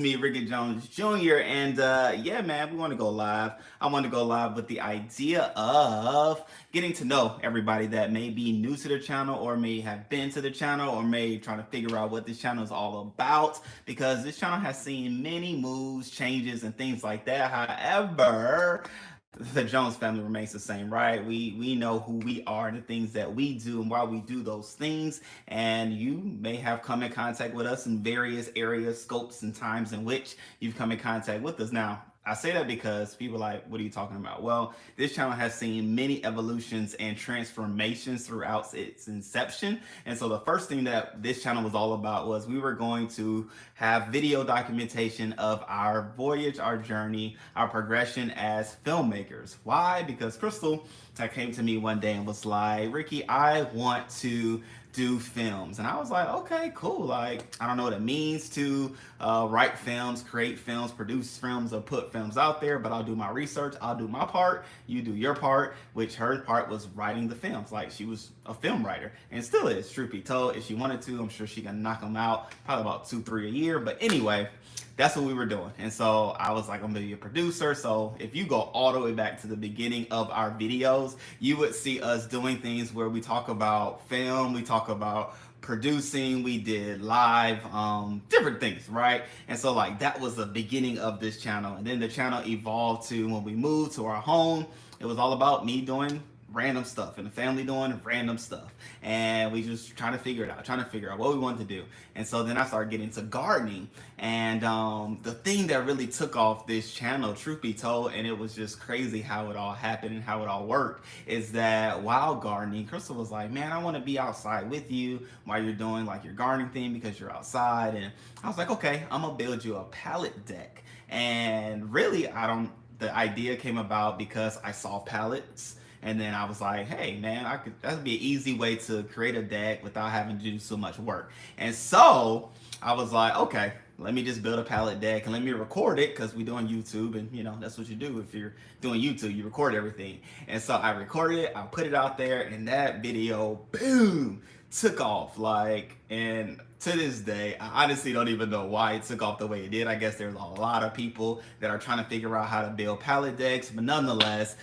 Me, Rickey Jones Jr. And yeah, man, we want to go live. I want to go live with the idea of getting to know everybody that may be new to the channel or may have been to the channel or may trying to figure out what this channel is all about, because this channel has seen many moves, changes, and things like that. However, the Jones family remains the same, right? We know who we are and the things that we do and why we do those things. And you may have come in contact with us in various areas, scopes, and times in which you've come in contact with us. Now, I say that because people are like, what are you talking about? Well, this channel has seen many evolutions and transformations throughout its inception. And so the first thing that this channel was all about was we were going to have video documentation of our voyage, our journey, our progression as filmmakers. Why? Because Chrystle came to me one day and was like, Rickey, I want to do films. And I was like, okay, cool. Like, I don't know what it means to write films, create films, produce films, or put films out there, but I'll do my research. I'll do my part. You do your part, which her part was writing the films. Like, she was a film writer and still is, truth be told. If she wanted to, I'm sure she can knock them out probably about 2-3 a year. But anyway, that's what we were doing. And so I was like, I'm gonna be a producer. So if you go all the way back to the beginning of our videos, you would see us doing things where we talk about film, we talk about producing, we did live, different things, right? And so like that was the beginning of this channel. And then the channel evolved to when we moved to our home, it was all about me doing random stuff and the family doing random stuff, and we just trying to figure it out, trying to figure out what we wanted to do. And so then I started getting into gardening, and the thing that really took off this channel, truth be told, and it was just crazy how it all happened and how it all worked, is that while gardening, Chrystle was like, man, I want to be outside with you while you're doing like your gardening thing because you're outside. And I was like, okay, I'm gonna build you a pallet deck. And really, the idea came about because I saw pallets, and then I was like, hey man, that'd be an easy way to create a deck without having to do so much work. And so I was like, okay, let me just build a pallet deck and let me record it, because we're doing YouTube, and you know that's what you do if you're doing YouTube, you record everything. And so I recorded it, I put it out there, and that video, boom, took off. Like, and to this day, I honestly don't even know why it took off the way it did. I guess there's a lot of people that are trying to figure out how to build pallet decks, but nonetheless,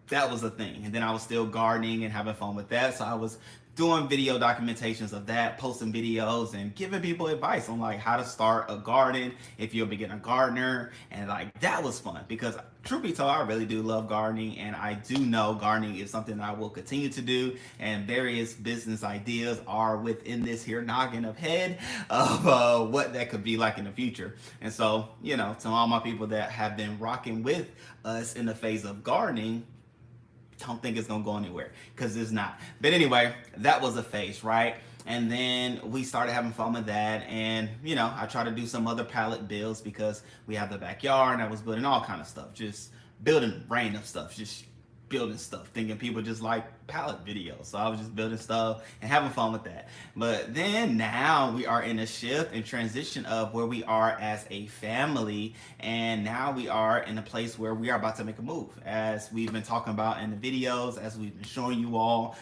that was a thing. And then I was still gardening and having fun with that. So I was doing video documentations of that, posting videos and giving people advice on like how to start a garden if you're a beginner gardener. And like that was fun because truth be told, I really do love gardening, and I do know gardening is something I will continue to do, and various business ideas are within this here noggin of head of what that could be like in the future. And so, you know, to all my people that have been rocking with us in the phase of gardening, don't think it's gonna go anywhere, because it's not. But anyway, that was a phase, right? And then we started having fun with that, and you know, I tried to do some other pallet builds because we have the backyard, and I was building all kind of stuff, just building random stuff, just building stuff, thinking people just like palette videos. So I was just building stuff and having fun with that. But then now we are in a shift and transition of where we are as a family. And now we are in a place where we are about to make a move. As we've been talking about in the videos, as we've been showing you all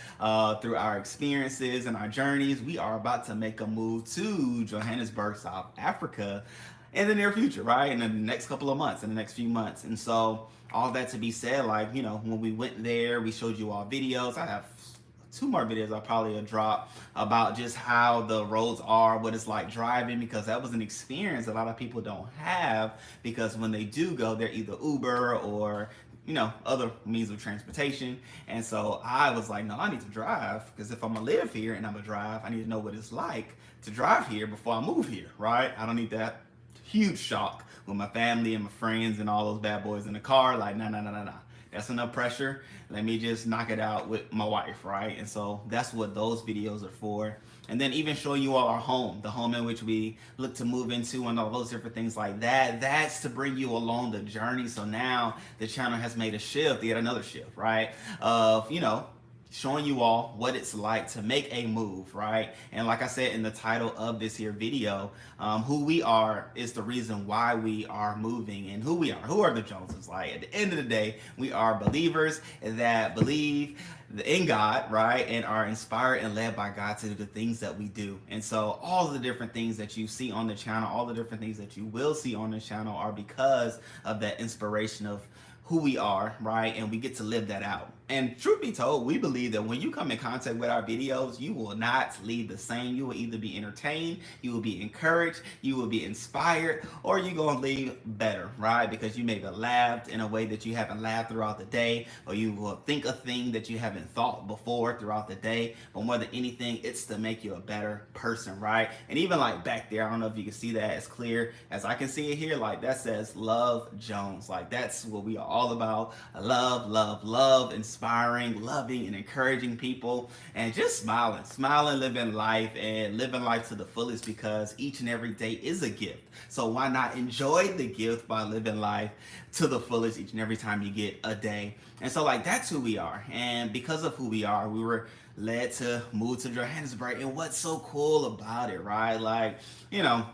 through our experiences and our journeys, we are about to make a move to Johannesburg, South Africa in the near future, right? In the next couple of months, in the next few months. And so all that to be said, like, you know, when we went there, we showed you all videos. I have 2 more videos I'll probably drop about just how the roads are, what it's like driving, because that was an experience a lot of people don't have, because when they do go, they're either Uber or, you know, other means of transportation. And so I was like, no, I need to drive, because if I'm gonna live here and I'm gonna drive, I need to know what it's like to drive here before I move here, right? I don't need that huge shock with my family and my friends and all those bad boys in the car. Like, nah. That's enough pressure. Let me just knock it out with my wife, right? And so that's what those videos are for. And then even showing you all our home, the home in which we look to move into, and all those different things like that. That's to bring you along the journey. So now the channel has made a shift, yet another shift, right? Of, you know, showing you all what it's like to make a move, right? And like I said in the title of this here video, who we are is the reason why we are moving, and who we are. Who are the Joneses? Like at the end of the day, we are believers that believe in God, right? And are inspired and led by God to do the things that we do. And so all the different things that you see on the channel, all the different things that you will see on the channel are because of that inspiration of who we are, right? And we get to live that out. And truth be told, we believe that when you come in contact with our videos, you will not leave the same. You will either be entertained, you will be encouraged, you will be inspired, or you're going to leave better, right? Because you may have laughed in a way that you haven't laughed throughout the day, or you will think a thing that you haven't thought before throughout the day. But more than anything, it's to make you a better person, right? And even like back there, I don't know if you can see that as clear as I can see it here, like that says Love Jones. Like that's what we are all about. Love, love, love, inspiring, loving, and encouraging people, and just smiling, living life to the fullest, because each and every day is a gift. So why not enjoy the gift by living life to the fullest each and every time you get a day? And so like that's who we are. And because of who we are, we were led to move to Johannesburg. And what's so cool about it, right? Like, you know,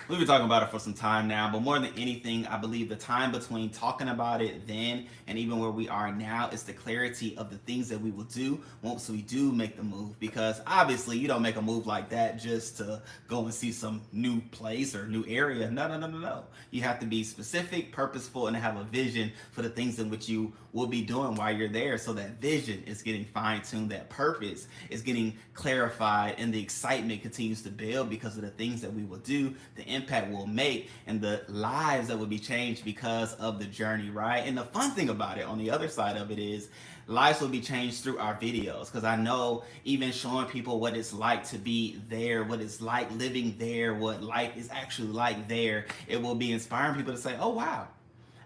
we've been talking about it for some time now, but more than anything, I believe the time between talking about it then and even where we are now is the clarity of the things that we will do once we do make the move. Because obviously, you don't make a move like that just to go and see some new place or new area. No, no, no, no, no. You have to be specific, purposeful, and have a vision for the things in which you will be doing while you're there. So that vision is getting fine-tuned, that purpose is getting clarified, and the excitement continues to build because of the things that we will do, the impact we'll make, and the lives that will be changed because of the journey, right? And the fun thing about it on the other side of it is lives will be changed through our videos, because I know even showing people what it's like to be there, what it's like living there, what life is actually like there, it will be inspiring people to say, oh wow,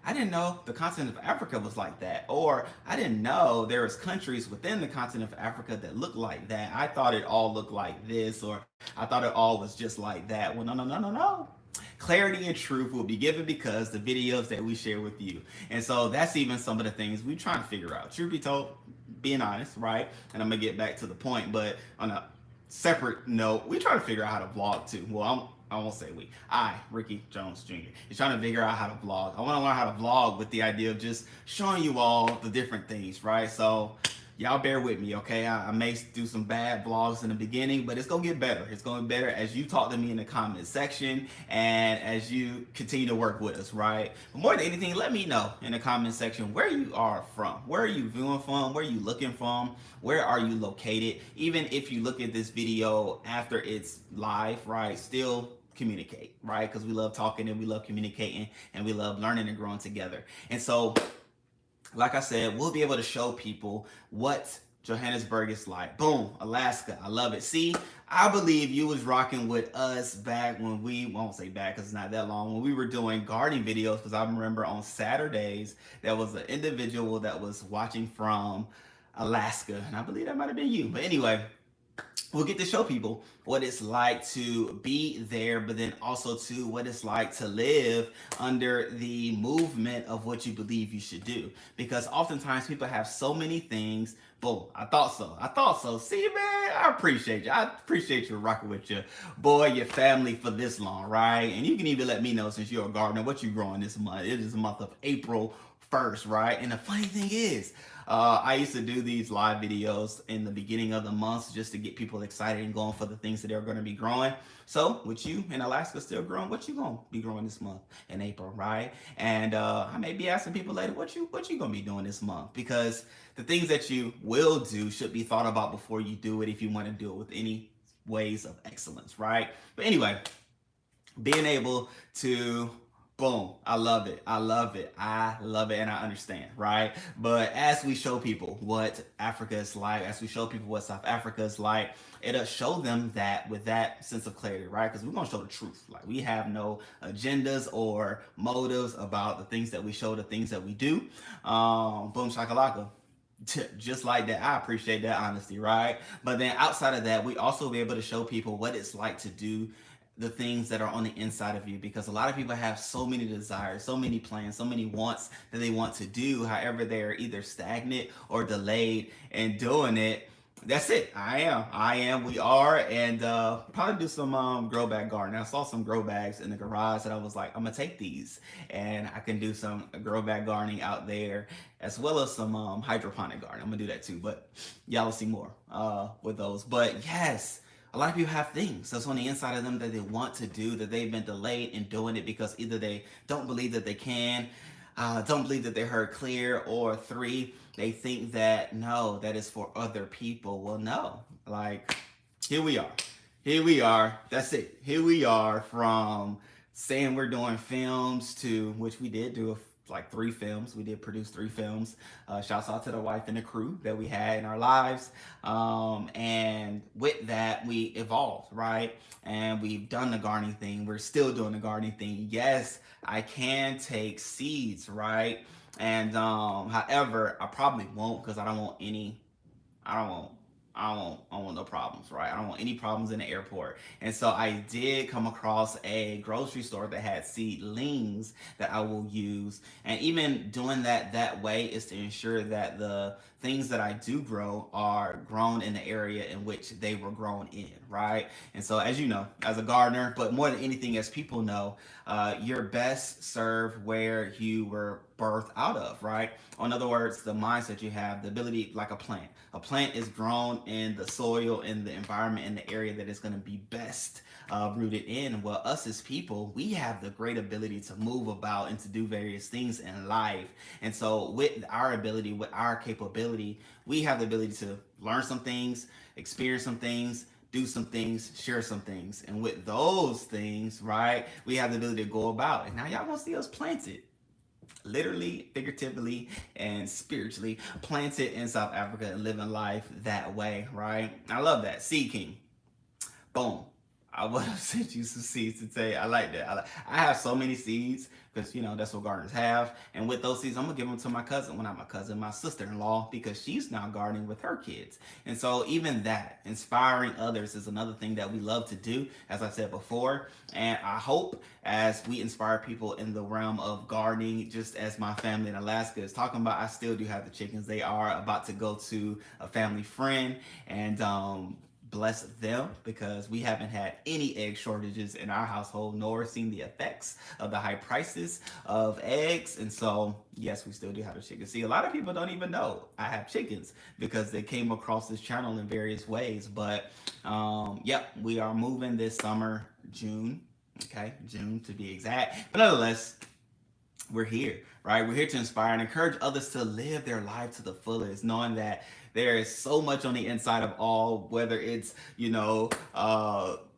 I didn't know the continent of Africa was like that. Or I didn't know there was countries within the continent of Africa that looked like that. I thought it all looked like this, or I thought it all was just like that. Well, no, no, no, no, no. Clarity and truth will be given because the videos that we share with you. And so that's even some of the things we're trying to figure out. Truth be told, being honest, right? And I'm going to get back to the point, but on a separate note, we try to figure out how to vlog too. Well, I won't say we. Rickey Jones Jr., is trying to figure out how to vlog. I want to learn how to vlog with the idea of just showing you all the different things, right? So y'all bear with me, okay? I may do some bad vlogs in the beginning, but it's gonna get better. It's gonna get better as you talk to me in the comment section and as you continue to work with us, right? But more than anything, let me know in the comment section where you are from. Where are you viewing from? Where are you looking from? Where are you located? Even if you look at this video after it's live, right? Still communicate, right? Because we love talking and we love communicating and we love learning and growing together. And so like I said, we'll be able to show people what Johannesburg is like. Boom, Alaska. I love it. See, I believe you was rocking with us back when we won't say back because it's not that long, when we were doing gardening videos, because I remember on Saturdays there was an individual that was watching from Alaska, and I believe that might have been you. But anyway, we'll get to show people what it's like to be there, but then also to what it's like to live under the movement of what you believe you should do. Because oftentimes people have so many things. Boom, I thought so. I thought so. See, man, I appreciate you. I appreciate you rocking with your boy, your family for this long, right? And you can even let me know, since you're a gardener, what you growing this month. It is the month of April 1st, right? And the funny thing is, I used to do these live videos in the beginning of the month just to get people excited and going for the things that they're going to be growing. So with you in Alaska still growing, what you going to be growing this month in April, right? And I may be asking people later, what you going to be doing this month? Because the things that you will do should be thought about before you do it, if you want to do it with any ways of excellence, right? But anyway, being able to boom, I love it. I love it. I love it, and I understand, right? But as we show people what Africa is like, as we show people what South Africa is like, it'll show them that with that sense of clarity, right? Because we're going to show the truth. Like, we have no agendas or motives about the things that we show, the things that we do. Boom shakalaka. Just like that. I appreciate that honesty, right? But then outside of that, we also be able to show people what it's like to do the things that are on the inside of you, because a lot of people have so many desires, so many plans, so many wants that they want to do. However, they are either stagnant or delayed in doing it. That's it. I am. We are. And probably do some grow bag gardening. I saw some grow bags in the garage that I was like, I'm gonna take these and I can do some grow bag gardening out there, as well as some hydroponic gardening. I'm gonna do that too. But y'all will see more with those. But yes, a lot of people have things that's on the inside of them that they want to do, that they've been delayed in doing it because either they don't believe that they can, don't believe that they heard clear, or three, they think that no, that is for other people. Well, no, like here we are. Here we are. That's it. Here we are, from saying we're doing films to, which we did do like 3 films. We did produce 3 films. Shouts out to the wife and the crew that we had in our lives. And with that, we evolved, right? And we've done the gardening thing. We're still doing the gardening thing. Yes, I can take seeds, right? And however, I probably won't, because I don't want any. I don't want. I don't want no problems, right? I don't want any problems in the airport. And so I did come across a grocery store that had seedlings that I will use. And even doing that way is to ensure that the things that I do grow are grown in the area in which they were grown in, right? And so, as you know, as a gardener, but more than anything, as people know, you're best served where you were birthed out of, right? In other words, the mindset you have, the ability, like a plant. A plant is grown in the soil, in the environment, in the area that it's going to be best rooted in. Well, us as people, we have the great ability to move about and to do various things in life. And so, with our ability, with our capability, we have the ability to learn some things, experience some things, do some things, share some things. And with those things, right, we have the ability to go about. And now y'all gonna see us planted, literally, figuratively, and spiritually, planted in South Africa and living life that way, right? I love that. Seed King. Boom. I would have sent you some seeds today. I like that. I have so many seeds because that's what gardeners have. And with those seeds, I'm gonna give them to my cousin. Well, not my cousin, my sister-in-law, because she's now gardening with her kids. And so even that, inspiring others, is another thing that we love to do, as I said before. And I hope as we inspire people in the realm of gardening, just as my family in Alaska is talking about, I still do have the chickens. They are about to go to a family friend, and bless them, because we haven't had any egg shortages in our household, nor seen the effects of the high prices of eggs. And so, yes, we still do have the chickens. See, a lot of people don't even know I have chickens because they came across this channel in various ways. But yep, we are moving this summer, June. Okay, June to be exact. But nonetheless, we're here, right? We're here to inspire and encourage others to live their life to the fullest, knowing that there is so much on the inside of all, whether it's,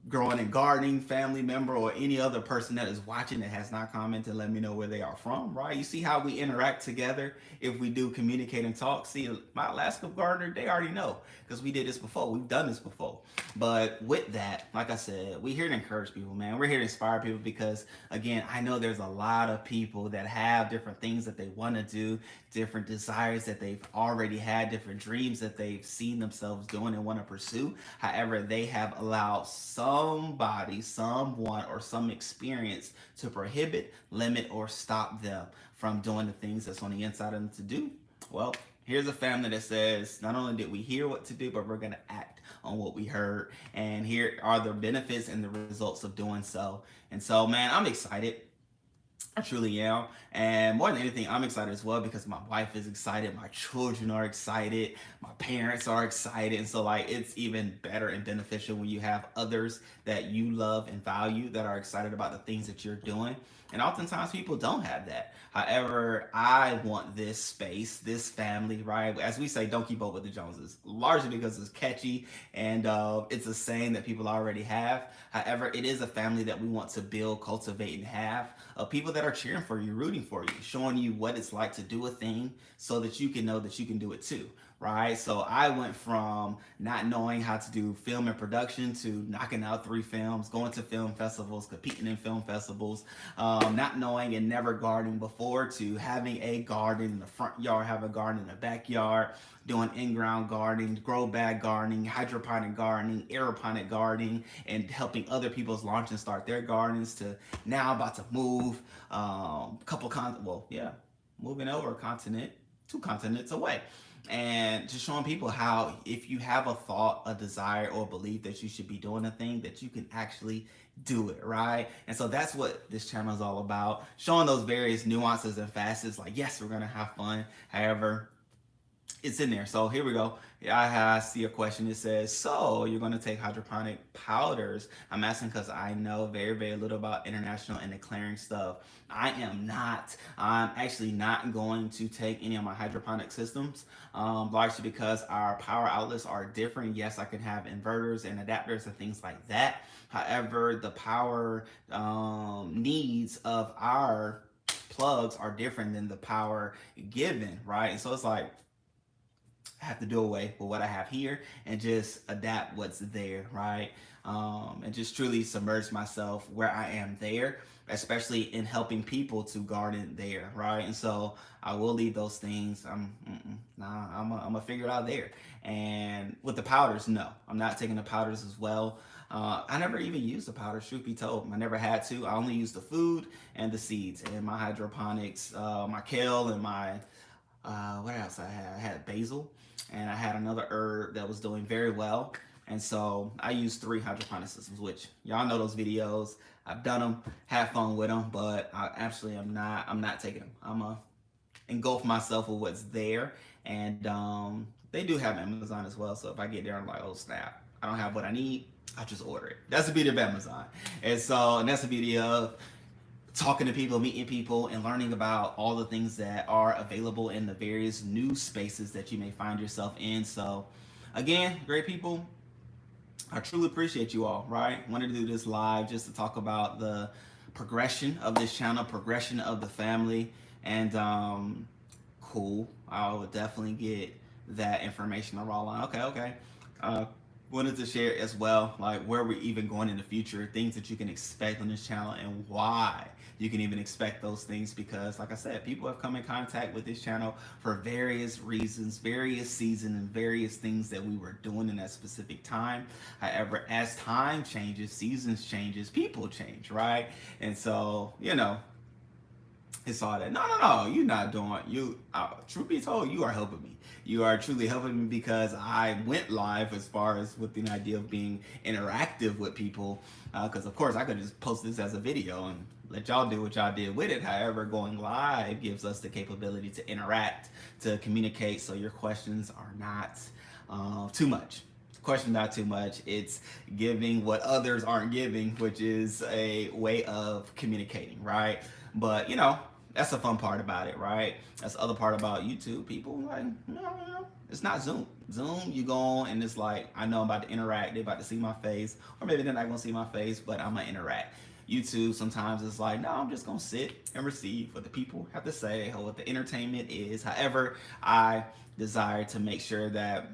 growing and gardening, family member, or any other person that is watching that has not commented, let me know where they are from, right? You see how we interact together if we do communicate and talk. See, my Alaska gardener, they already know because we did this before. We've done this before. But with that, like I said, we're here to encourage people, man. We're here to inspire people because, again, I know there's a lot of people that have different things that they want to do, different desires that they've already had, different dreams that they've seen themselves doing and want to pursue. However, they have allowed somebody, someone, or some experience to prohibit, limit, or stop them from doing the things that's on the inside of them to do. Well, here's a family that says, not only did we hear what to do, but we're going to act on what we heard. And here are the benefits and the results of doing so. And so, man, I'm excited. I truly am. And more than anything, I'm excited as well because my wife is excited, my children are excited, my parents are excited. And so, like, it's even better and beneficial when you have others that you love and value that are excited about the things that you're doing. And oftentimes people don't have that. However, I want this space, this family, right? As we say, don't keep up with the Joneses, largely because it's catchy and it's a saying that people already have. However, it is a family that we want to build, cultivate, and have people that are cheering for you, rooting for you, showing you what it's like to do a thing so that you can know that you can do it too. right? So I went from not knowing how to do film and production to knocking out 3 films, going to film festivals, competing in film festivals, not knowing and never gardening before to having a garden in the front yard, have a garden in the backyard, doing in-ground gardening, grow bag gardening, hydroponic gardening, aeroponic gardening, and helping other people's launch and start their gardens to now about to move moving over a continent, 2 continents away. And just showing people how if you have a thought, a desire, or a belief that you should be doing a thing, that you can actually do it, right? And so that's what this channel is all about, showing those various nuances and facets. Like, yes, we're gonna have fun. However, it's in there. So here we go. I see a question. It says, so you're going to take hydroponic powders? I'm asking because I know very, very little about international and declaring stuff. I am not. I'm actually not going to take any of my hydroponic systems, largely because our power outlets are different. Yes, I can have inverters and adapters and things like that. However, the power needs of our plugs are different than the power given, right? And so it's like, I have to do away with what I have here and just adapt what's there, right? And just truly submerge myself where I am there, especially in helping people to garden there, right? And so I will leave those things. I'm gonna figure it out there. And with the powders, no, I'm not taking the powders as well. I never even used the powder, truth be told. I never had to. I only used the food and the seeds and my hydroponics, my kale and my what else I had? I had basil, and I had another herb that was doing very well. And so I used 3 hydroponic systems, which y'all know those videos. I've done them, have fun with them, but I actually am not. I'm not taking them. I'm a engulf myself with what's there, and they do have Amazon as well. So if I get there, I'm like, oh snap, I don't have what I need. I'll just order it. That's the beauty of Amazon, and that's the beauty of talking to people, meeting people, and learning about all the things that are available in the various new spaces that you may find yourself in. So, again, great people, I truly appreciate you all, right? Wanted to do this live just to talk about the progression of this channel, progression of the family, and cool. I would definitely get that information on raw line. Okay. Uh, Wanted to share as well, like where we're even going in the future, things that you can expect on this channel, and why you can even expect those things. Because, like I said, people have come in contact with this channel for various reasons, various seasons, and various things that we were doing in that specific time. However, as time changes, seasons changes, people change, right? And so, it's all that. No. You're not doing you. Truth be told, you are helping me. You are truly helping me because I went live as far as with the idea of being interactive with people. Because of course I could just post this as a video and let y'all do what y'all did with it. However, going live gives us the capability to interact, to communicate. So your questions are not too much. Question not too much. It's giving what others aren't giving, which is a way of communicating, right? But that's the fun part about it, right? That's the other part about YouTube. People like, it's not Zoom. Zoom, you go on and it's like, I know I'm about to interact. They're about to see my face, or maybe they're not gonna see my face, but I'm gonna interact. YouTube, sometimes it's like, no, I'm just gonna sit and receive what the people have to say or what the entertainment is. However, I desire to make sure that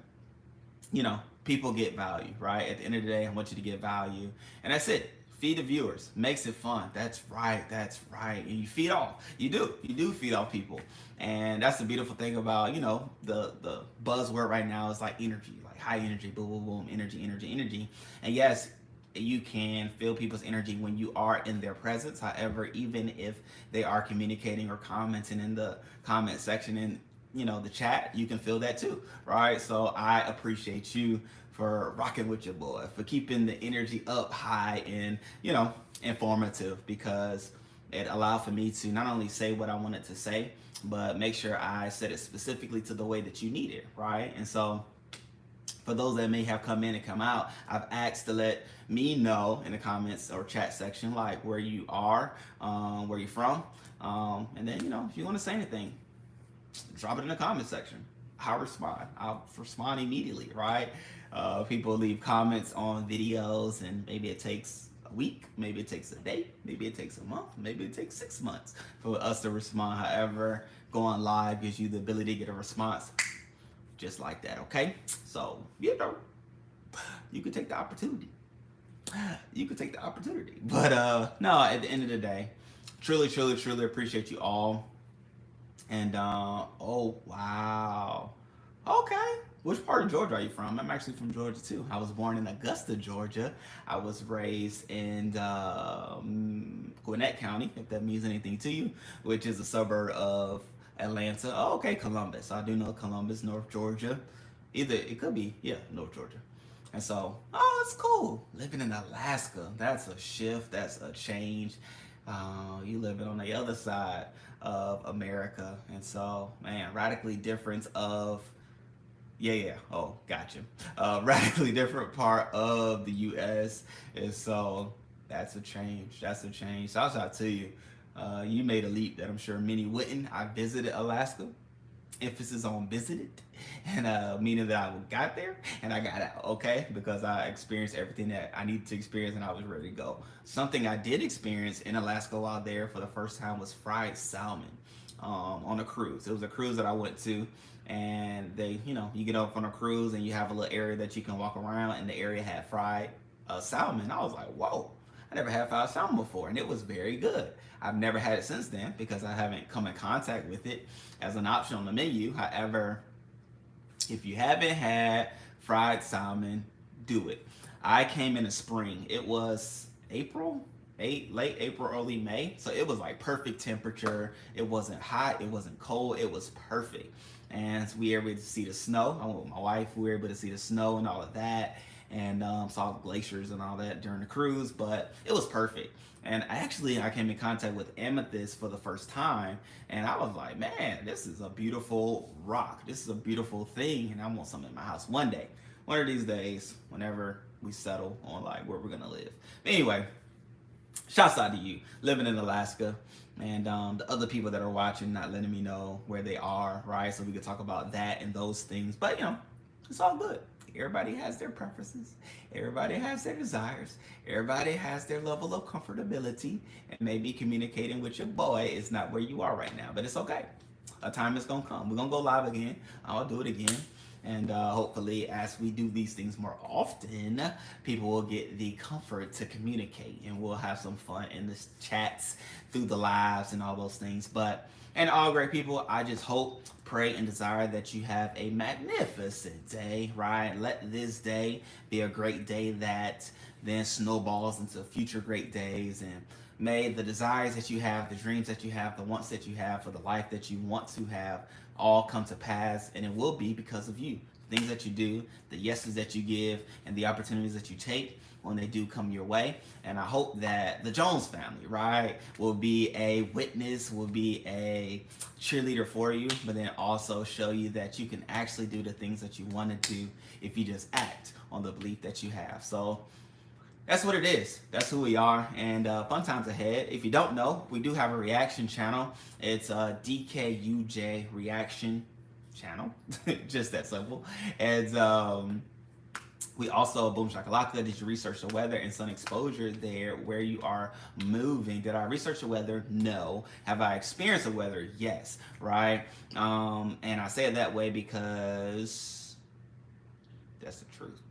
people get value, right? At the end of the day, I want you to get value, and that's it. Feed the viewers, makes it fun. That's right. And you feed off. You do feed off people, and that's the beautiful thing about the buzzword right now is like energy, like high energy, boom, boom, boom, energy. And yes, you can feel people's energy when you are in their presence. However, even if they are communicating or commenting in the comment section in the chat, you can feel that too, right? So I appreciate you for rocking with your boy, for keeping the energy up high and informative, because it allowed for me to not only say what I wanted to say, but make sure I said it specifically to the way that you need it, right? And so for those that may have come in and come out, I've asked to let me know in the comments or chat section, like where you are, where you're from, and then if you want to say anything, drop it in the comment section. I'll respond immediately, right? People leave comments on videos, and maybe it takes a week, maybe it takes a day, maybe it takes a month, maybe it takes 6 months for us to respond. However, going live gives you the ability to get a response just like that. Okay, so you can take the opportunity. You can take the opportunity. But no, at the end of the day, truly, truly, truly appreciate you all. And oh wow, okay. Which part of Georgia are you from? I'm actually from Georgia too. I was born in Augusta, Georgia. I was raised in Gwinnett County, if that means anything to you, which is a suburb of Atlanta. Oh, okay, Columbus. I do know Columbus, North Georgia. Either it could be, yeah, North Georgia. And so, oh, it's cool. Living in Alaska, that's a shift, that's a change. You living on the other side of America. And so, man, radically different of, yeah. Oh, gotcha. Radically different part of the U.S. And so, that's a change. That's a change. Shout out to you. You made a leap that I'm sure many wouldn't. I visited Alaska, emphasis on visited, and meaning that I got there and I got out, okay, because I experienced everything that I needed to experience and I was ready to go. Something I did experience in Alaska while there for the first time was fried salmon on a cruise. It was a cruise that I went to, and they, you get up on a cruise and you have a little area that you can walk around, and the area had fried salmon. I was like, whoa, I never had fried salmon before, and it was very good. I've never had it since then because I haven't come in contact with it as an option on the menu. However, if you haven't had fried salmon, do it. I came in the spring. It was late April, early May. So it was like perfect temperature. It wasn't hot. It wasn't cold. It was perfect. And so we were able to see the snow. I went with my wife. We were able to see the snow and all of that, and saw glaciers and all that during the cruise. But it was perfect. And actually, I came in contact with amethyst for the first time, and I was like, man, this is a beautiful rock. This is a beautiful thing, and I want something in my house one day. One of these days, whenever we settle on like where we're gonna live. But anyway, shouts out to you living in Alaska, and the other people that are watching, not letting me know where they are, right? So we could talk about that and those things. But it's all good. Everybody has their preferences. Everybody has their desires. Everybody has their level of comfortability. And maybe communicating with your boy is not where you are right now, but it's okay. A time is gonna come. We're gonna go live again. I'll do it again. And hopefully, as we do these things more often, people will get the comfort to communicate, and we'll have some fun in the chats through the lives and all those things. But, and all great people, I just hope, pray, and desire that you have a magnificent day, right? Let this day be a great day that then snowballs into future great days. And may the desires that you have, the dreams that you have, the wants that you have for the life that you want to have all come to pass, and it will be because of you. Things that you do, the yeses that you give, and the opportunities that you take when they do come your way. And I hope that the Jones family, right, will be a witness, will be a cheerleader for you, but then also show you that you can actually do the things that you want to do if you just act on the belief that you have. So that's what it is. That's who we are. And fun times ahead. If you don't know, we do have a reaction channel. It's a DKUJ reaction channel. Just that simple. And we also, boom shakalaka, did you research the weather and sun exposure there where you are moving? Did I research the weather? No. Have I experienced the weather? Yes. Right? And I say it that way because that's the truth.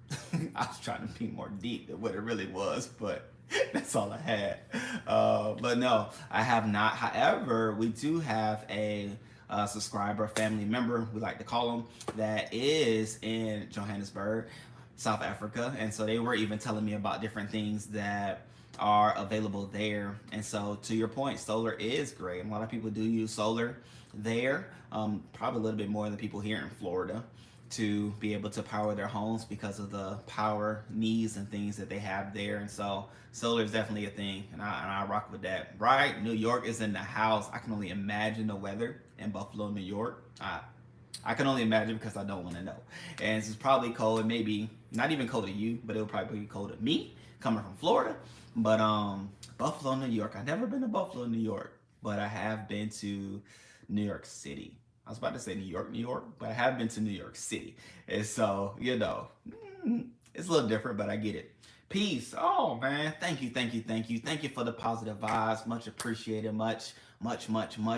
I was trying to be more deep than what it really was, but that's all I had. But no, I have not. However, we do have a subscriber, family member, we like to call them, that is in Johannesburg, South Africa. And so they were even telling me about different things that are available there. And so to your point, solar is great. A lot of people do use solar there, probably a little bit more than people here in Florida, to be able to power their homes because of the power needs and things that they have there. And so solar is definitely a thing, and I rock with that. Right? New York is in the house. I can only imagine the weather in Buffalo, New York. I can only imagine because I don't want to know. And it's probably cold, maybe not even cold to you, but it'll probably be cold to me coming from Florida. But Buffalo, New York. I've never been to Buffalo, New York, but I have been to New York City. I was about to say New York, but I have been to New York City. And so, it's a little different, but I get it. Peace. Oh man, thank you, thank you, thank you, thank you for the positive vibes. Much appreciated. Much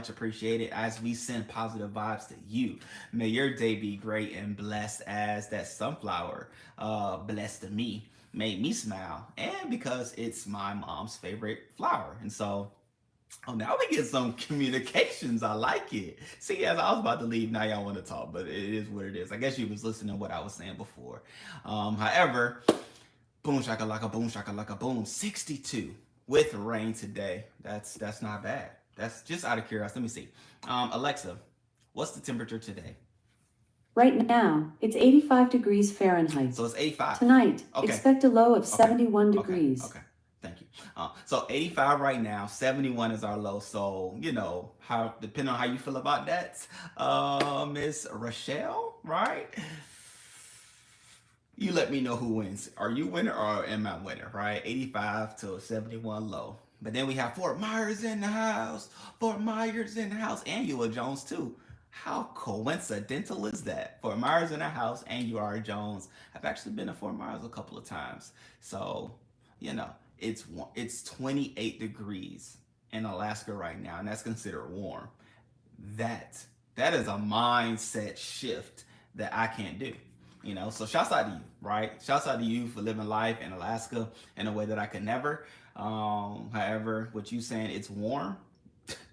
appreciated. As we send positive vibes to you, may your day be great and blessed as that sunflower blessed me, made me smile, and because it's my mom's favorite flower, and so. Oh, now we get some communications. I like it. See, as I was about to leave, now y'all want to talk, but it is what it is. I guess you was listening to what I was saying before. However, boom shaka laka boom. 62 with rain today. That's not bad. That's just out of curiosity. Let me see. Alexa, what's the temperature today? Right now, it's 85 degrees Fahrenheit. So it's 85. Tonight, Okay. expect a low of Okay. 71 Okay. degrees. Okay. Thank you. So 85 right now, 71 is our low. So, how depending on how you feel about that, Miss Rochelle, right? You let me know who wins. Are you winner or am I winner, right? 85 to 71 low. But then we have Fort Myers in the house. Fort Myers in the house. And Eula Jones, too. How coincidental is that? Fort Myers in the house and you are Jones. I've actually been to Fort Myers a couple of times. So, you know, it's 28 degrees in Alaska right now, and that's considered warm. That that is a mindset shift that I can't do. So shouts out to you, right? Shouts out to you for living life in Alaska in a way that I could never. However, what you saying, it's warm,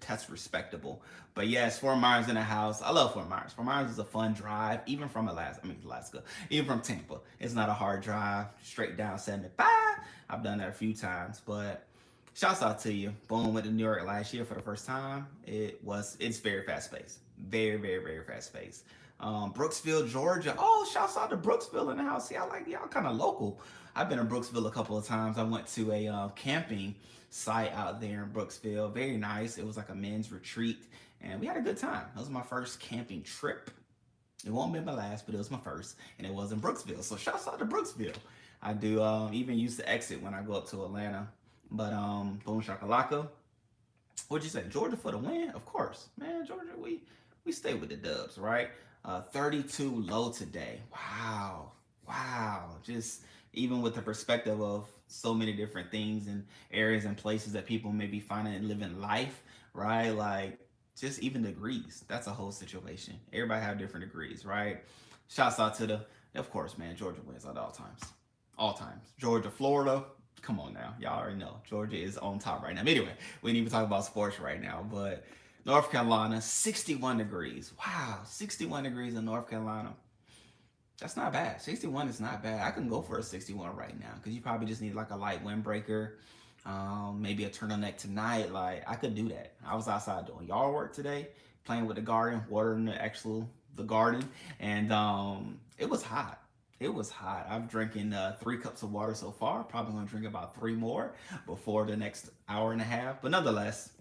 that's respectable. But yes, Fort Myers in the house. I love Fort Myers. Fort Myers is a fun drive, even from Alaska. Alaska, even from Tampa. It's not a hard drive, straight down 75. I've done that a few times, but shouts out to you. Boom, went to New York last year for the first time. It's very fast paced. Very, very, very fast paced. Brooksville, Georgia. Oh, shouts out to Brooksville in the house. See, I like y'all kind of local. I've been to Brooksville a couple of times. I went to a camping site out there in Brooksville. Very nice. It was like a men's retreat, and we had a good time. That was my first camping trip. It won't be my last, but it was my first, and it was in Brooksville. So shouts out to Brooksville. I do even use the exit when I go up to Atlanta. But boom shakalaka. What'd you say? Georgia for the win? Of course, man. Georgia, we stay with the Dubs, right? 32 low today. Wow, wow. Just even with the perspective of so many different things and areas and places that people may be finding and living life, right? Like just even degrees. That's a whole situation. Everybody have different degrees, right? Shouts out to of course, man. Georgia wins at all times, all times. Georgia, Florida. Come on now, y'all already know Georgia is on top right now. But anyway, we didn't even talk about sports right now, but North Carolina, 61 degrees. Wow, 61 degrees in North Carolina. That's not bad. 61 is not bad. I can go for a 61 right now because you probably just need like a light windbreaker, maybe a turtleneck tonight. Like I could do that. I was outside doing yard work today, playing with the garden, watering the garden, and it was hot. It was hot. I'm drinking 3 cups of water so far. Probably gonna drink about 3 more before the next hour and a half. But nonetheless,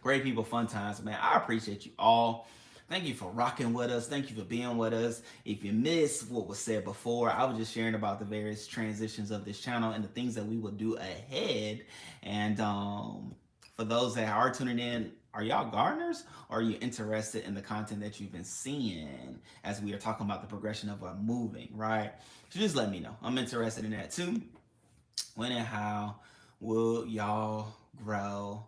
great people, fun times, man. I appreciate you all. Thank you for rocking with us. Thank you for being with us. If you missed what was said before, I was just sharing about the various transitions of this channel and the things that we will do ahead. And for those that are tuning in, are y'all gardeners or are you interested in the content that you've been seeing as we are talking about the progression of our moving, right? So just let me know. I'm interested in that too. When and how will y'all grow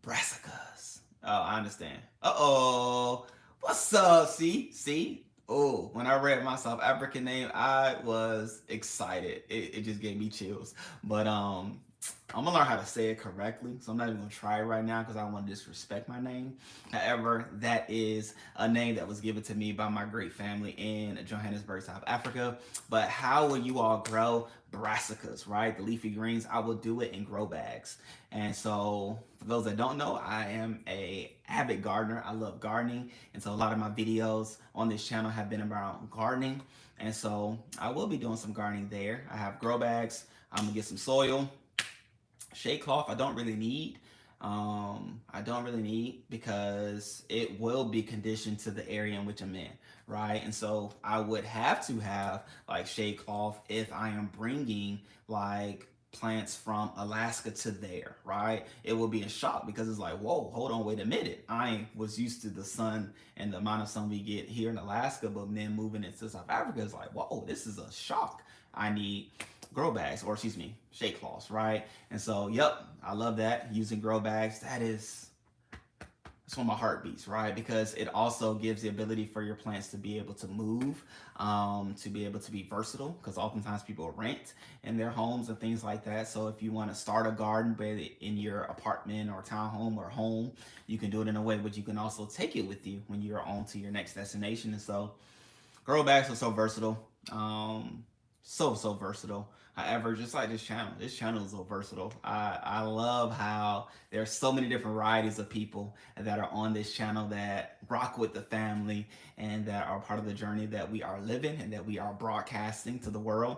brassicas? Oh, I understand. Uh-oh. What's up? See? Oh, when I read my South African name, I was excited. It just gave me chills. But I'm gonna learn how to say it correctly, so I'm not even gonna try it right now because I don't want to disrespect my name. However, that is a name that was given to me by my great family in Johannesburg, South Africa. But how will you all grow brassicas, right? The leafy greens. I will do it in grow bags. And so, for those that don't know, I am a avid gardener. I love gardening, and so a lot of my videos on this channel have been about gardening. And so, I will be doing some gardening there. I have grow bags. I'm gonna get some soil. Shade cloth I don't really need. I don't really need because it will be conditioned to the area in which I'm in, right? And so I would have to have like shade cloth if I am bringing like plants from Alaska to there, right? It will be a shock because it's like, whoa, hold on, wait a minute. I was used to the sun and the amount of sun we get here in Alaska, but then moving into South Africa is like, whoa, this is a shock. I need grow bags, or excuse me, shade cloths, right? And so, yep, I love that, using grow bags. That's when my heart beats, right? Because it also gives the ability for your plants to be able to move, to be able to be versatile, because oftentimes people rent in their homes and things like that. So if you want to start a garden in your apartment or townhome or home, you can do it in a way, but you can also take it with you when you're on to your next destination. And so grow bags are so versatile. So versatile. However, just like this channel is so versatile. I love how there's so many different varieties of people that are on this channel that rock with the family and that are part of the journey that we are living and that we are broadcasting to the world.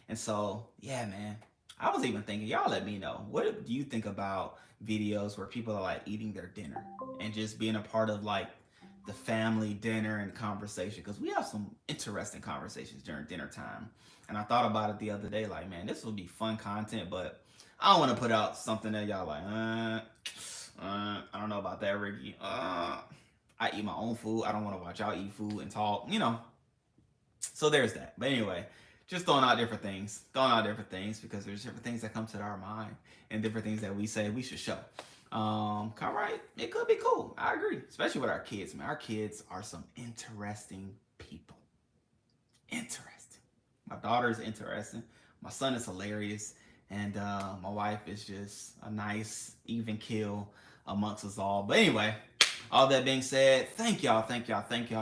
And so, yeah, man. I was even thinking, y'all let me know, what do you think about videos where people are like eating their dinner and just being a part of like the family dinner and conversation, because we have some interesting conversations during dinner time. And I thought about it the other day, like, man, this would be fun content, but I don't want to put out something that y'all like, I don't know about that, Ricky. I eat my own food. I don't want to watch y'all eat food and talk, you know. So there's that. But anyway, just throwing out different things because there's different things that come to our mind and different things that we say we should show. Right, it could be cool. I agree, especially with our kids. Man, our kids are some interesting people. Interesting. My daughter is interesting. My son is hilarious, and my wife is just a nice even kill amongst us all. But anyway, all that being said, thank y'all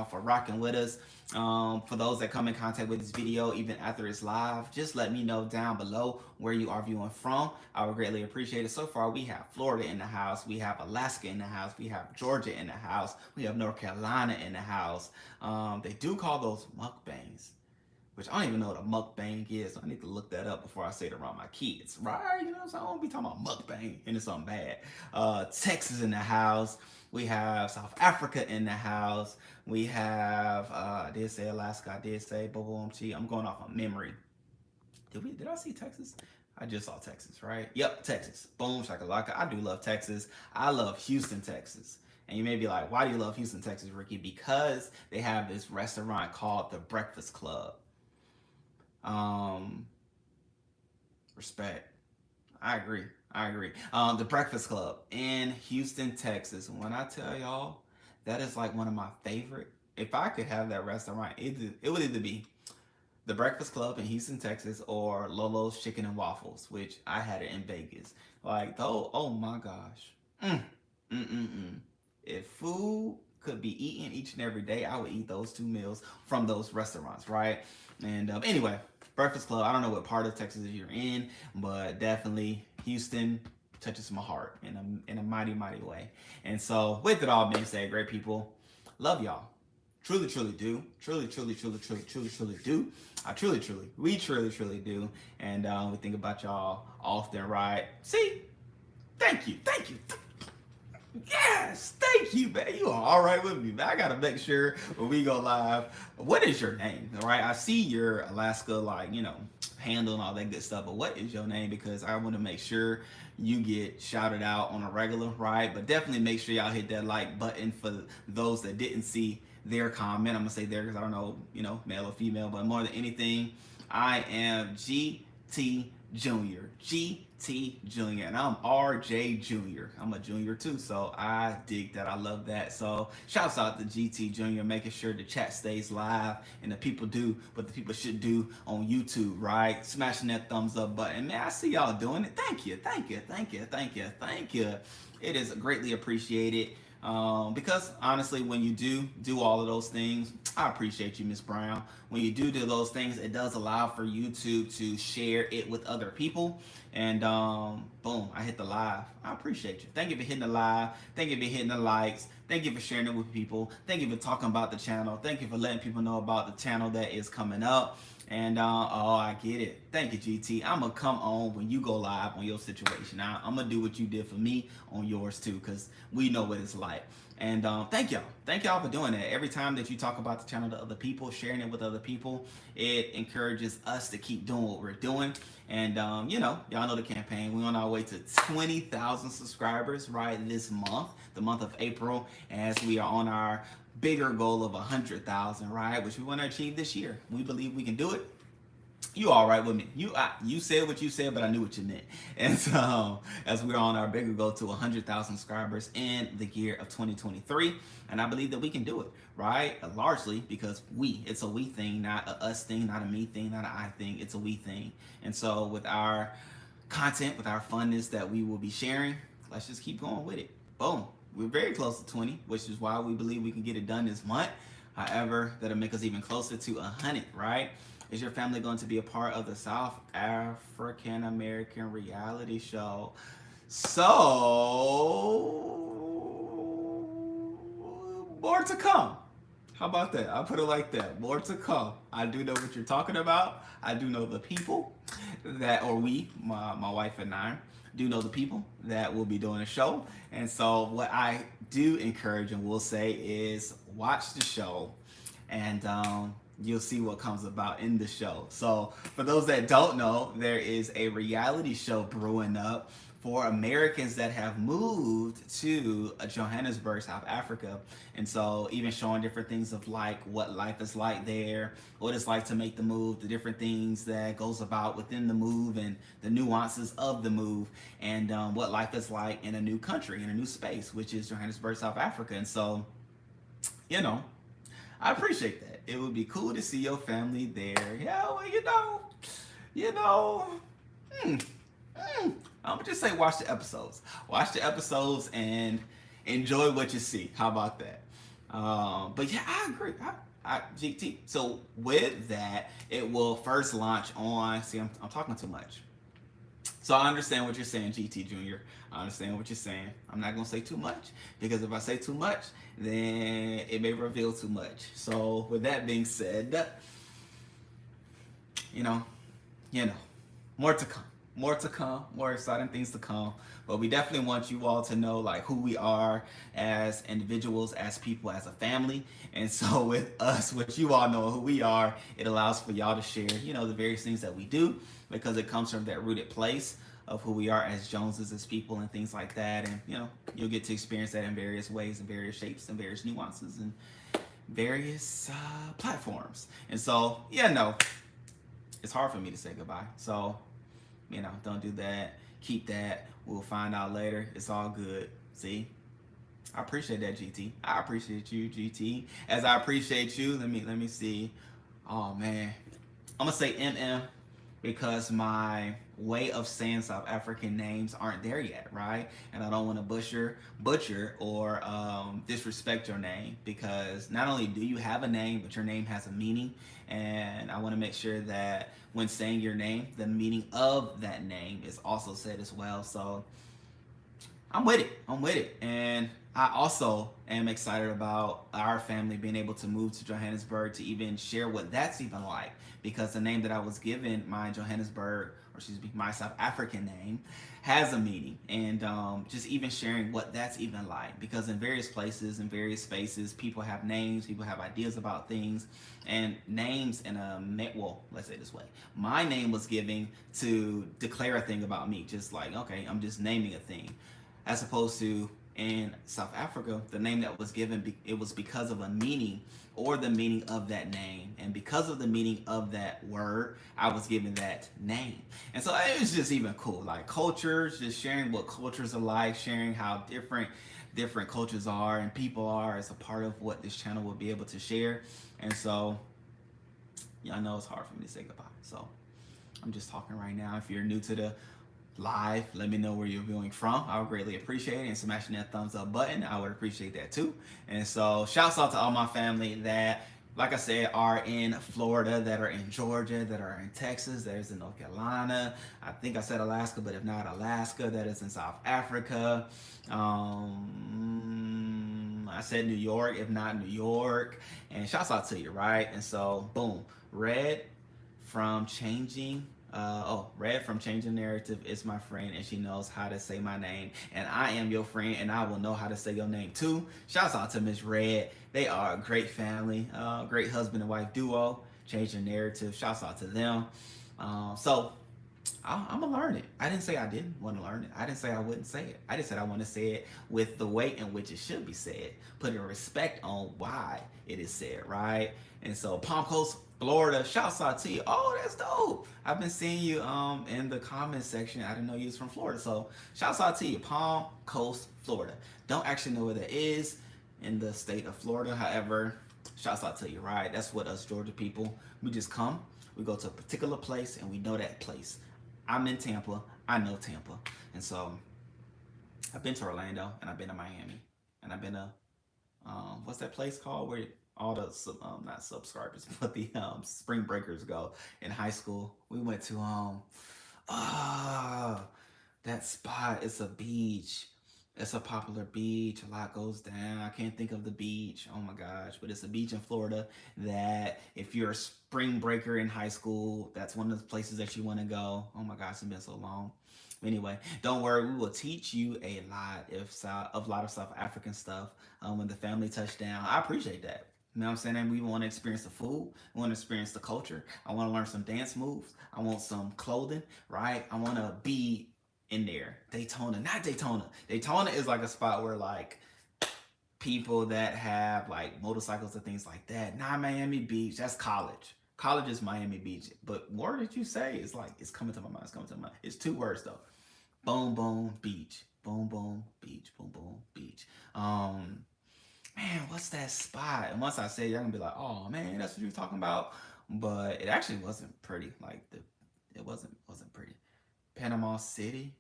for rocking with us. For those that come in contact with this video, even after it's live, just let me know down below where you are viewing from. I would greatly appreciate it. So far, we have Florida in the house, we have Alaska in the house, we have Georgia in the house, we have North Carolina in the house. They do call those mukbangs, which I don't even know what a mukbang is. So I need to look that up before I say it around my kids, right? You know, so I don't be talking about mukbang and it's something bad. Texas in the house. We have South Africa in the house. We have, I did say Alaska. I did say boom. I'm going off on memory. Did I see Texas? I just saw Texas, right? Yep, Texas. Boom, shakalaka. I do love Texas. I love Houston, Texas. And you may be like, why do you love Houston, Texas, Ricky? Because they have this restaurant called the Breakfast Club. Respect. I agree. The Breakfast Club in Houston, Texas. When I tell y'all, that is like one of my favorite. If I could have that restaurant, it would either be the Breakfast Club in Houston, Texas, or Lolo's Chicken and Waffles, which I had it in Vegas. Like, oh my gosh. If food could be eaten each and every day, I would eat those two meals from those restaurants, right? And anyway, Breakfast Club, I don't know what part of Texas you're in, but definitely Houston touches my heart in a mighty way. And so with it all being said, great people, love y'all. Truly do. Truly do. We truly do. And we think about y'all often, right? See? Thank you. Yes, thank you, man. You are all right with me, man. I gotta make sure when we go live, what is your name? All right, I see your Alaska, like, you know, handle and all that good stuff, but what is your name? Because I want to make sure you get shouted out on a regular, right? But definitely make sure y'all hit that like button for those that didn't see their comment. I'm gonna say there because I don't know, you know, male or female, but more than anything, I am GT Junior. GT Junior. And I'm RJ Junior. I'm a junior too, so I dig that. I love that. So shouts out to GT Junior, making sure the chat stays live and the people do what the people should do on YouTube, right? Smashing that thumbs up button. Man, I see y'all doing it. Thank you. It is greatly appreciated. Because honestly, when you do all of those things, I appreciate you, Miss Brown. When you do those things, it does allow for YouTube to share it with other people. And boom, I hit the live. I appreciate you. Thank you for hitting the live. Thank you for hitting the likes. Thank you for sharing it with people. Thank you for talking about the channel. Thank you for letting people know about the channel that is coming up. And oh, I get it. Thank you, GT. I'm gonna come on when you go live on your situation. I'm gonna do what you did for me on yours too, because we know what it's like. And thank y'all for doing that. Every time that you talk about the channel to other people, sharing it with other people, it encourages us to keep doing what we're doing. And you know, y'all know the campaign. We're on our way to 20,000 subscribers right this month, the month of April, as we are on our bigger goal of 100,000, right, which we want to achieve this year. We believe we can do it. you all right with me. You said what you said, but I knew what you meant. And so as we're on our bigger goal to 100,000 subscribers in the year of 2023, and I believe that we can do it, right? Largely because it's a we thing, not a us thing, not a me thing, not an I thing. It's a we thing. And so with our content, with our funness that we will be sharing, let's just keep going with it. Boom. We're very close to 20, which is why we believe we can get it done this month. However, that'll make us even closer to 100, right? Is your family going to be a part of the South African American reality show? So, more to come. How about that? I'll put it like that. More to come. I do know what you're talking about. I do know the people that, or we, my wife and I, do know the people that will be doing a show. And so, what I do encourage and will say is watch the show, and you'll see what comes about in the show. So, for those that don't know, there is a reality show brewing up for Americans that have moved to Johannesburg, South Africa. And so even showing different things of like what life is like there, what it's like to make the move, the different things that goes about within the move and the nuances of the move, and what life is like in a new country, in a new space, which is Johannesburg, South Africa. And so, you know, I appreciate that. It would be cool to see your family there. Yeah, well, you know, I'm gonna just say watch the episodes. Watch the episodes and enjoy what you see. How about that? But yeah, I agree. GT. So with that, it will first launch on. See, I'm talking too much. So I understand what you're saying, GT Junior. I understand what you're saying. I'm not gonna say too much because if I say too much, then it may reveal too much. So with that being said, you know, more to come. More to come, more exciting things to come. But we definitely want you all to know like who we are as individuals, as people, as a family. And so with us, which you all know who we are, it allows for y'all to share, the various things that we do because it comes from that rooted place of who we are as Joneses, as people and things like that. And you'll get to experience that in various ways, in various shapes, and various nuances, and various platforms. And so, it's hard for me to say goodbye. So, don't do that. Keep that. We'll find out later. It's all good. See? I appreciate that, GT. I appreciate you, GT. As I appreciate you, let me see. Oh man. I'm gonna say MM because my way of saying South African names aren't there yet, right? And I don't want to butcher or disrespect your name because not only do you have a name, but your name has a meaning. And I want to make sure that when saying your name, the meaning of that name is also said as well. So I'm with it. And I also am excited about our family being able to move to Johannesburg to even share what that's even like. Because the name that I was given, my my South African name, has a meaning. And just even sharing what that's even like. Because in various places, in various spaces, people have names, people have ideas about things. And names let's say it this way. My name was given to declare a thing about me. Just like, okay, I'm just naming a thing. As opposed to in South Africa, the name that was given, it was because of a meaning or the meaning of that name. And because of the meaning of that word, I was given that name. And so it was just even cool. Like cultures, just sharing what cultures are like, sharing how different cultures are and people are as a part of what this channel will be able to share. And so, I know it's hard for me to say goodbye. So I'm just talking right now. If you're new to the live, let me know where you're viewing from. I would greatly appreciate it, and smashing that thumbs up button, I would appreciate that too. And so shouts out to all my family that, like I said, are in Florida, that are in Georgia, that are in Texas, that is in North Carolina. I think I said Alaska, but if not Alaska, that is in South Africa. I said New York, if not New York. And shouts out to you, right? And so boom, Red from Changing Narrative is my friend, and she knows how to say my name. And I am your friend, and I will know how to say your name too. Shouts out to Miss Red. They are a great family, great husband and wife duo. Changing Narrative. Shouts out to them. So I'm gonna learn it. I didn't say I didn't want to learn it. I didn't say I wouldn't say it. I just said I want to say it with the way in which it should be said, putting respect on why it is said, right? And so Palm Coast, Florida, shouts out to you. Oh, that's dope. I've been seeing you in the comments section. I didn't know you was from Florida, so shouts out to you, Palm Coast, Florida. Don't actually know where that is in the state of Florida. However, shouts out to you, right? That's what us Georgia people. We just come, we go to a particular place, and we know that place. I'm in Tampa. I know Tampa, and so I've been to Orlando and I've been to Miami and I've been to what's that place called where all the not subscribers but the spring breakers go in high school. We went to uh that spot. It's a beach. It's a popular beach. A lot goes down. I can't think of the beach. Oh my gosh. But it's a beach in Florida that if you're a spring breaker in high school, that's one of the places that you want to go. Oh my gosh, it's been so long. Anyway, don't worry. We will teach you a lot of a lot of South African stuff when the family touchdown. I appreciate that. You know what I'm saying? And we want to experience the food. We want to experience the culture. I want to learn some dance moves. I want some clothing, right? I want to be in there. Daytona, not Daytona. Daytona is like a spot where like people that have like motorcycles and things like that. Not Miami Beach. That's college. College is Miami Beach. But word that you say is like it's coming to my mind. It's coming to my mind. It's two words though. Boom boom beach. Boom boom beach. Boom boom beach. Man, what's that spot? And once I say it, you're gonna be like, oh man, that's what you're talking about. But it actually wasn't pretty. Like it wasn't pretty. Panama City.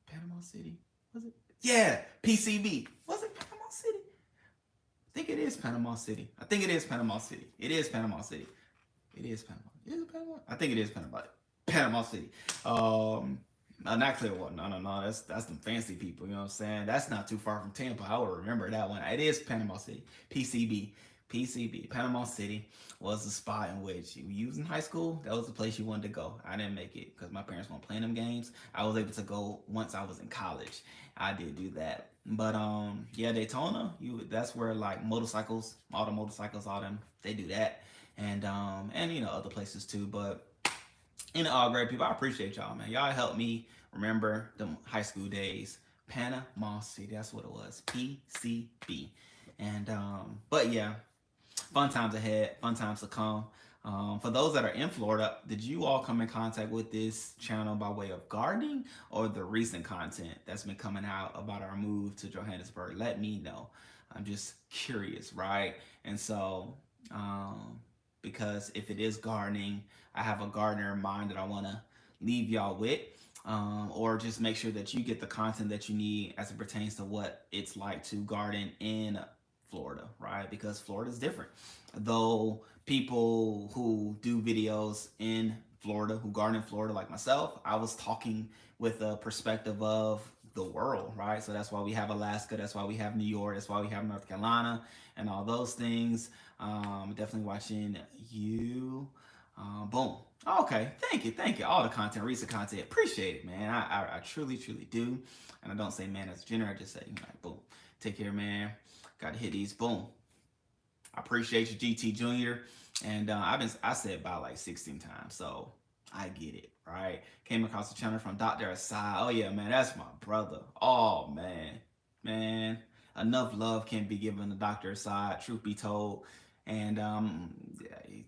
Panama City? Was it? Yeah, PCB. Was it Panama City? I think it is Panama City. I think it is Panama City. It is Panama City. It is Panama. Is it Panama? I think it is Panama. Panama City. Not Clearwater. No. That's them fancy people. You know what I'm saying? That's not too far from Tampa. I will remember that one. It is Panama City. PCB. PCB. Panama City was the spot in which you was in high school. That was the place you wanted to go. I didn't make it because my parents weren't playing them games. I was able to go once I was in college. I did do that. But yeah, Daytona, that's where like motorcycles, all the motorcycles, all them, they do that. And you know, other places too. But all great people. I appreciate y'all, man. Y'all helped me remember the high school days. Panama City, that's what it was. PCB. And but yeah, fun times ahead, fun times to come. For those that are in Florida, did you all come in contact with this channel by way of gardening or the recent content that's been coming out about our move to Johannesburg? Let me know. I'm just curious, right? And so, because if it is gardening, I have a gardener in mind that I want to leave y'all with. Or just make sure that you get the content that you need as it pertains to what it's like to garden in Florida, right? Because Florida is different. Though people who do videos in Florida, who garden in Florida, like myself, I was talking with a perspective of the world, right? So that's why we have Alaska, that's why we have New York, that's why we have North Carolina, and all those things. Definitely watching you. Boom. Okay, thank you. All the content, recent content, appreciate it, man. I truly, truly do. And I don't say man as a gender, I just say, like, boom. Take care, man. Got to hit these. Boom. I appreciate you, GT Junior. And I said about like 16 times, so I get it, right? Came across the channel from Dr. Asai. Oh yeah, man, that's my brother. Oh man, enough love can be given to Dr. Asai. Truth be told, and yeah,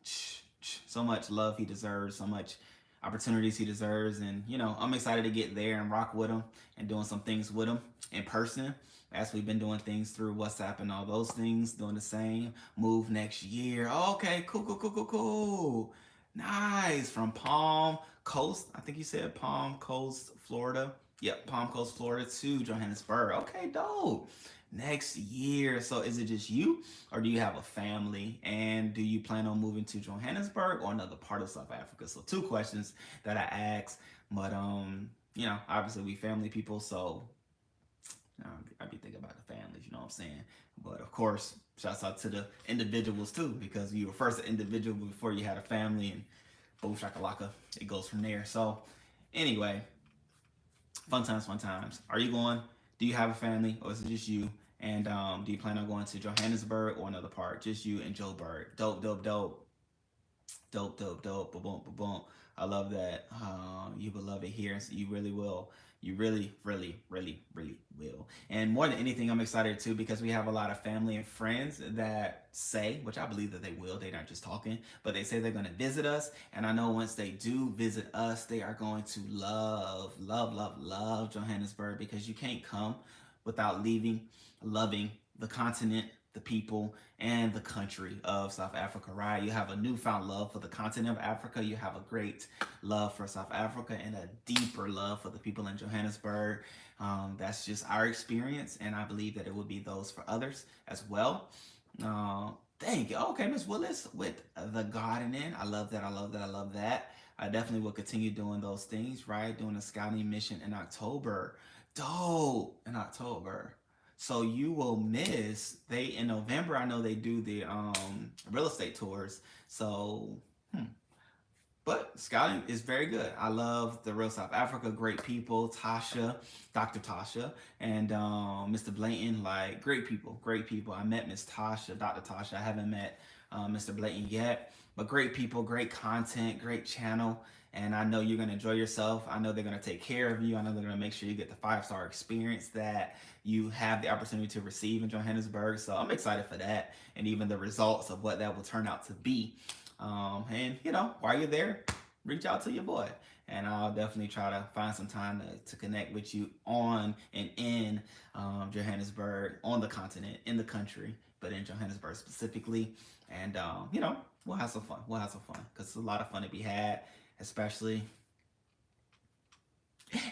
so much love he deserves, so much opportunities he deserves, and you know I'm excited to get there and rock with him and doing some things with him in person as we've been doing things through WhatsApp and all those things, doing the same move next year. Okay, cool. Nice. From Palm Coast, I think you said Palm Coast, Florida. Yep, Palm Coast, Florida to Johannesburg. Okay, dope. Next year. So is it just you or do you have a family? And do you plan on moving to Johannesburg or another part of South Africa? So two questions that I asked. But you know, obviously we family people, so I be thinking about the families, you know what I'm saying? But of course, shouts out to the individuals too, because you were first an individual before you had a family, and boom shakalaka, it goes from there. So anyway, fun times, fun times. Are you going? Do you have a family, or is it just you? And do you plan on going to Johannesburg or another part? Just you and Joburg. Dope. Boom. I love that you will love it here. And so you really will. You really, really, really, really will. And more than anything, I'm excited too because we have a lot of family and friends that say, which I believe that they will, they're not just talking, but they say they're going to visit us. And I know once they do visit us, they are going to love, love, love, love Johannesburg because you can't come without leaving, loving the continent, the people, and the country of South Africa, right? You have a newfound love for the continent of Africa. You have a great love for South Africa and a deeper love for the people in Johannesburg. That's just our experience, and I believe that it will be those for others as well. Thank you. Okay, Miss Willis with the gardening. I love that. I love that. I love that. I definitely will continue doing those things, right? Doing a scouting mission in October. Dope in October. So you will miss they in November. I know they do the real estate tours. So but scouting is very good. I love the real South Africa, great people, Tasha, Dr. Tasha, and Mr. Blayton, like great people, great people. I met Miss Tasha, Dr. Tasha. I haven't met Mr. Blayton yet, but great people, great content, great channel. And I know you're gonna enjoy yourself. I know they're gonna take care of you. I know they're gonna make sure you get the 5-star experience that you have the opportunity to receive in Johannesburg. So I'm excited for that, and even the results of what that will turn out to be. And you know, while you're there, reach out to your boy, and I'll definitely try to find some time to connect with you on and in Johannesburg, on the continent, in the country, but in Johannesburg specifically. And you know, we'll have some fun. We'll have some fun because it's a lot of fun to be had, especially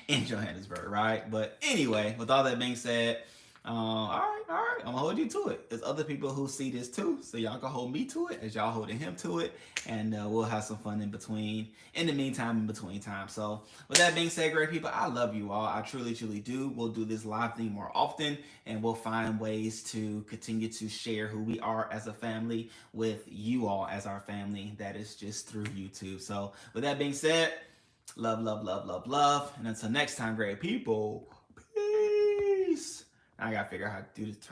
in Johannesburg, right? But anyway, with all that being said, all right, I'm gonna hold you to it. There's other people who see this too, so y'all can hold me to it as y'all holding him to it, and we'll have some fun in between. In the meantime, in between time. So, with that being said, great people, I love you all. I truly, truly do. We'll do this live thing more often, and we'll find ways to continue to share who we are as a family with you all as our family. That is just through YouTube. So, with that being said. Love, love, love, love, love. And until next time, great people. Peace. Now I gotta figure out how to do this turn.